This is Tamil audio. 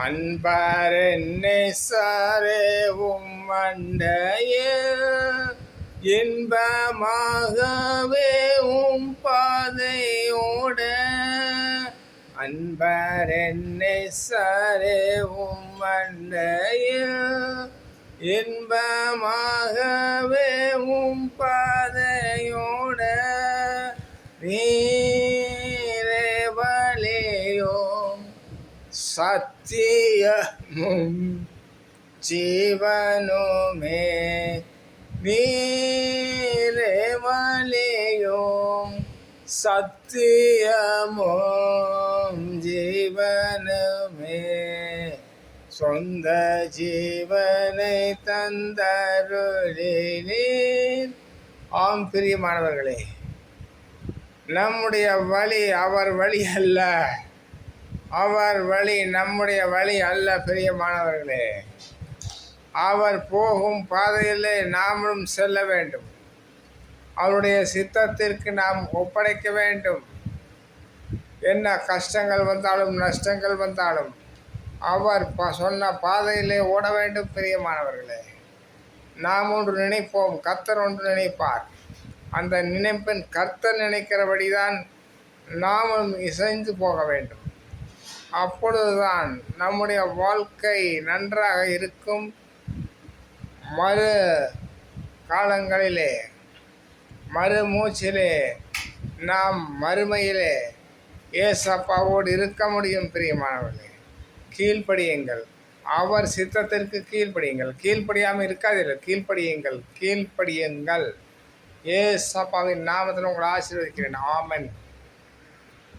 அன்பர் நேசரே உம்மண்டையில் இன்பமாகவே பாதையோட அன்பர் நேசரே உம்மண்டையில் இன்பமாகவே பாதையோட நீரே வழியோ சத்தியமும் ஜீவனுமே நீரே வழியும் சத்தியமும் ஜீவனுமே சொந்த ஜீவனை தந்தருளினீர். ஆம் பிரியமானவர்களே, நம்முடைய வழி அவர் வழி அல்ல, அவர் வழி நம்முடைய வழி அல்ல. பிரியமானவர்களே, அவர் போகும் பாதையிலே நாமும் செல்ல வேண்டும். அவருடைய சித்தத்திற்கு நாம் ஒப்படைக்க வேண்டும். என்ன கஷ்டங்கள் வந்தாலும் நஷ்டங்கள் வந்தாலும் அவர் சொன்ன பாதையிலே ஓட வேண்டும். பிரியமானவர்களே, நாம் ஒன்று நினைப்போம், கர்த்தர் ஒன்று நினைப்பார். அந்த நினைப்பின் கர்த்தர் நினைக்கிறபடிதான் நாமும் இசைந்து போக வேண்டும். அப்பொழுதுதான் நம்முடைய வாழ்க்கை நன்றாக இருக்கும். மறு காலங்களிலே மறு மூச்சிலே நாம் மறுமையிலே ஏசப்பாவோடு இருக்க முடியும். பிரியமானவர்களே, கீழ்ப்படியுங்கள், அவர் சித்தத்திற்கு கீழ்ப்படியுங்கள். கீழ்ப்படியாமல் இருக்காதீர்கள், கீழ்ப்படியுங்கள். ஏசப்பாவின் நாமத்தில் உங்களை ஆசீர்வதிக்கிறேன். ஆமென்.